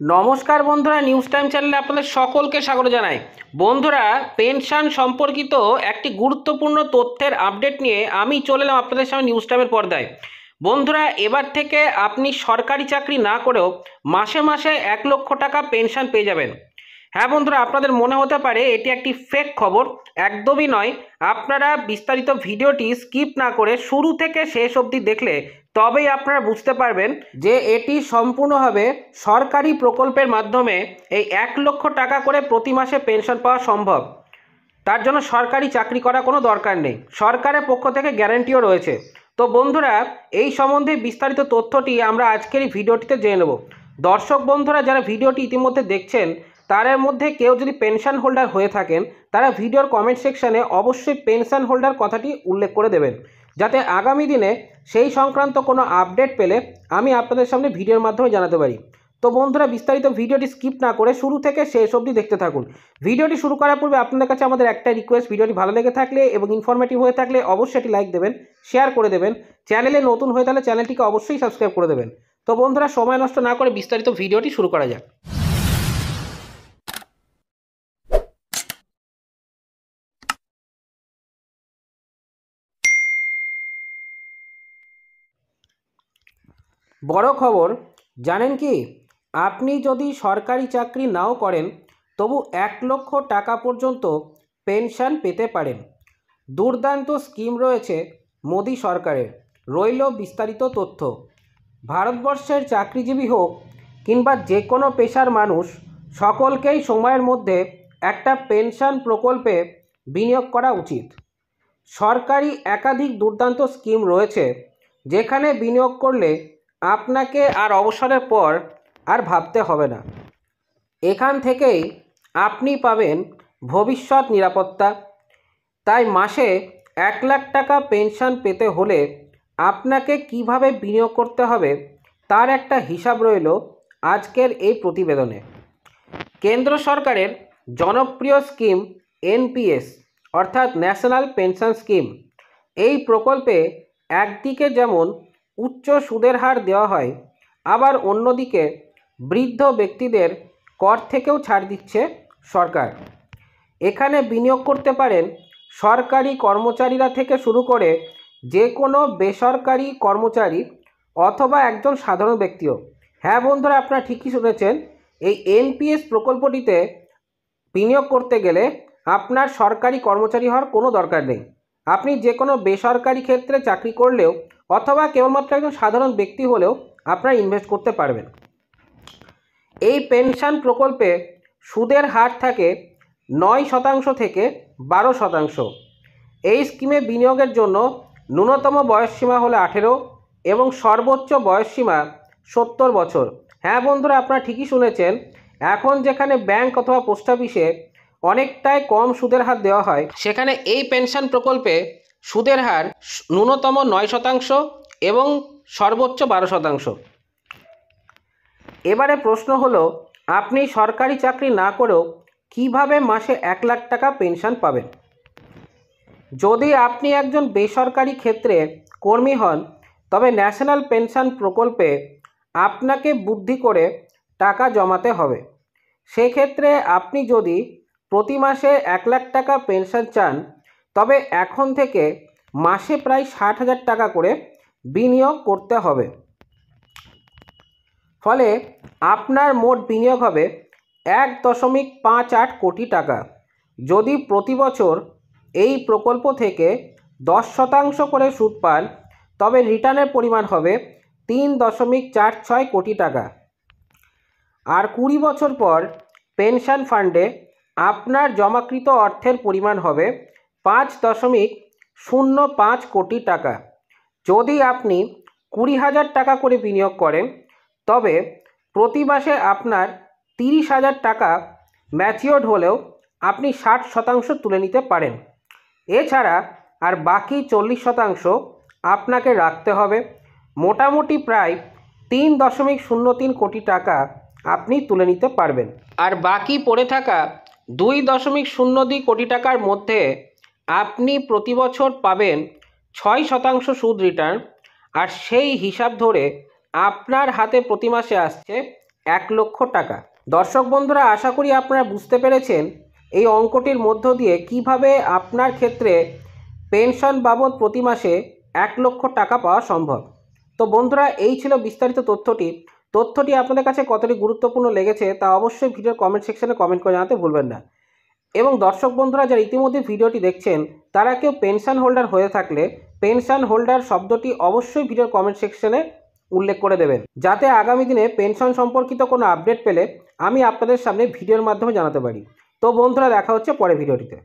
নমস্কার বন্ধুরা, news time চ্যানেলে আপনাদের সকলকে স্বাগত জানাই। বন্ধুরা, পেনশন সম্পর্কিত একটি গুরুত্বপূর্ণ তথ্যের আপডেট নিয়ে আমি চলে এলাম আপনাদের সামনে নিউজ টাইমের পর্দায়। বন্ধুরা, এবার থেকে আপনি সরকারি চাকরি না করেও মাসে মাসে 1 লক্ষ টাকা পেনশন পেয়ে যাবেন। হ্যাঁ বন্ধুরা, আপনাদের মনে হতে পারে এটি একটি ফেক খবর। একদমই নয়। আপনারা বিস্তারিত ভিডিওটি স্কিপ না করে শুরু থেকে শেষ অবধি দেখলে তবেই আপনারা বুঝতে পারবেন যে এটি সম্পূর্ণভাবে সরকারি প্রকল্পের মাধ্যমে এই 1 লক্ষ টাকা করে প্রতি মাসে পেনশন পাওয়া সম্ভব। তার জন্য সরকারি চাকরি করা কোনো দরকার নেই, সরকারের পক্ষ থেকে গ্যারান্টিও রয়েছে। তো বন্ধুরা, এই সম্বন্ধে বিস্তারিত তথ্যটি আমরা আজকের এই ভিডিওটিতে জেনে নেব। দর্শক বন্ধুরা, যারা ভিডিওটি ইতিমধ্যে দেখছেন তাদের মধ্যে কেউ যদি পেনশন হোল্ডার হয়ে থাকেন, তারা ভিডিওর কমেন্ট সেকশানে অবশ্যই পেনশন হোল্ডার কথাটি উল্লেখ করে দেবেন, যাতে আগামী দিনে সেই সংক্রান্ত কোনো আপডেট পেলে আমি আপনাদের সামনে ভিডিওর মাধ্যমে জানাতে পারি। তো বন্ধুরা, বিস্তারিত ভিডিওটি স্কিপ না করে শুরু থেকে শেষ অবধি দেখতে থাকুন। ভিডিওটি শুরু করার পূর্বে আপনাদের কাছে আমাদের একটা রিকোয়েস্ট, ভিডিওটি ভালো লেগে থাকলে এবং ইনফরমেটিভ হয়ে থাকলে অবশ্যই একটি লাইক দেবেন, শেয়ার করে দেবেন। চ্যানেলে নতুন হয়ে থাকলে চ্যানেলটিকে অবশ্যই সাবস্ক্রাইব করে দেবেন। তো বন্ধুরা, সময় নষ্ট না করে বিস্তারিত ভিডিওটি শুরু করা যাক। বড় খবর জানেন কি? আপনি যদি সরকারি চাকরি নাও করেন তবু 1 লক্ষ টাকা পর্যন্ত পেনশন পেতে পারেন। দুর্দান্ত স্কিম রয়েছে মোদি সরকারের। রইল বিস্তারিত তথ্য। ভারতবর্ষের চাকরিজীবী হোক কিংবা যে কোনো পেশার মানুষ, সকলকেই সময়ের মধ্যে একটা পেনশন প্রকল্পে বিনিয়োগ করা উচিত। সরকারি একাধিক দুর্দান্ত স্কিম রয়েছে, যেখানে বিনিয়োগ করলে আপনাকে আর অবসরের পর আর ভাবতে হবে না। এখান থেকেই আপনি পাবেন ভবিষ্যৎ নিরাপত্তা। তাই মাসে 1 লাখ টাকা পেনশন পেতে হলে আপনাকে কিভাবে বিনিয়োগ করতে হবে তার একটা হিসাব রইল আজকের এই প্রতিবেদনে। কেন্দ্র সরকারের জনপ্রিয় স্কিম এনপিএস অর্থাৎ ন্যাশনাল পেনশন স্কিম, এই প্রকল্পে একদিকে যেমন উচ্চ সুদের হার দেওয়া হয়, আবার অন্যদিকে বৃদ্ধ ব্যক্তিদের কর থেকেও ছাড় দিচ্ছে সরকার। এখানে বিনিয়োগ করতে পারেন সরকারি কর্মচারীরা থেকে শুরু করে যে কোনো বেসরকারি কর্মচারী অথবা একজন সাধারণ ব্যক্তিও। হ্যাঁ বন্ধুরা, আপনারা ঠিকই শুনেছেন। এই এনপিএস প্রকল্পটিতে বিনিয়োগ করতে গেলে আপনার সরকারি কর্মচারী হওয়ার কোনো দরকার নেই। আপনি যে কোনো বেসরকারি ক্ষেত্রে চাকরি করলেও অথবা কেবলমাত্র একজন সাধারণ ব্যক্তি হলেও আপনারা ইনভেস্ট করতে পারবেন। এই পেনশন প্রকল্পে সুদের হার থাকে 9% থেকে 12%। এই স্কিমে বিনিয়োগের জন্য ন্যূনতম বয়সসীমা হলো 18 এবং সর্বোচ্চ বয়সসীমা 70 বছর। হ্যাঁ বন্ধুরা, আপনারা ঠিকই শুনেছেন। এখন যেখানে ব্যাংক অথবা পোস্ট অফিসে অনেকটাই কম সুদের হার দেওয়া হয়, সেখানে এই পেনশন প্রকল্পে সুদের হার ন্যূনতম 9% এবং সর্বোচ্চ 12%। এবারে প্রশ্ন হলো, আপনি সরকারি চাকরি না করেও কিভাবে মাসে 1 লাখ টাকা পেনশন পাবেন? যদি আপনি একজন বেসরকারি ক্ষেত্রে কর্মী হন, তবে ন্যাশনাল পেনশন প্রকল্পে আপনাকে বুদ্ধি করে টাকা জমাতে হবে। সেক্ষেত্রে আপনি যদি প্রতি মাসে 1 লাখ টাকা পেনশন চান, তবে এখন থেকে মাসে প্রায় 60,000 টাকা করে বিনিয়োগ করতে হবে। ফলে আপনার মোট বিনিয়োগ হবে 1.58 কোটি টাকা। যদি প্রতি বছর এই প্রকল্প থেকে 10% করে সুদ পান, তবে রিটার্নের পরিমাণ হবে 3.46 কোটি টাকা। আর 20 বছর পর পেনশন ফান্ডে আপনার জমাকৃত অর্থের পরিমাণ হবে 5.05 কোটি টাকা। যদি আপনি 20,000 টাকা করে বিনিয়োগ করেন, তবে প্রতি মাসে আপনার 30,000 টাকা ম্যাচিওর্ড হলেও আপনি 60% তুলে নিতে পারেন। এছাড়া আর বাকি 40% আপনাকে রাখতে হবে। মোটামুটি প্রায় 3.03 কোটি টাকা আপনি তুলে নিতে পারবেন। আর বাকি পড়ে থাকা 2.02 কোটি টাকার মধ্যে আপনি প্রতি বছর পাবেন 6% সুদ রিটার্ন। আর সেই হিসাব ধরে আপনার হাতে প্রতি মাসে আসছে 1,00,000 টাকা। দর্শক বন্ধুরা, আশা করি আপনারা বুঝতে পেরেছেন এই অঙ্কটির মধ্য দিয়ে কিভাবে আপনার ক্ষেত্রে পেনশন বাবদ প্রতি মাসে 1,00,000 টাকা পাওয়া সম্ভব। তো বন্ধুরা, এই ছিল বিস্তারিত তথ্যটি আপনাদের কাছে কতটি গুরুত্বপূর্ণ লেগেছে তা অবশ্যই ভিডিওর কমেন্ট সেকশনে কমেন্ট করে জানাতে ভুলবেন না। এবং দর্শক বন্ধুরা, যারা ইতিমধ্যে ভিডিওটি দেখছেন তারা কেউ পেনশন হোল্ডার হয়ে থাকলে পেনশন হোল্ডার শব্দটি অবশ্যই ভিডিওর কমেন্ট সেকশনে উল্লেখ করে দেবেন, যাতে আগামী দিনে পেনশন সম্পর্কিত কোনো আপডেট পেলে আমি আপনাদের সামনে ভিডিওর মাধ্যমে জানাতে পারি। তো বন্ধুরা, দেখা হচ্ছে পরের ভিডিওটিতে।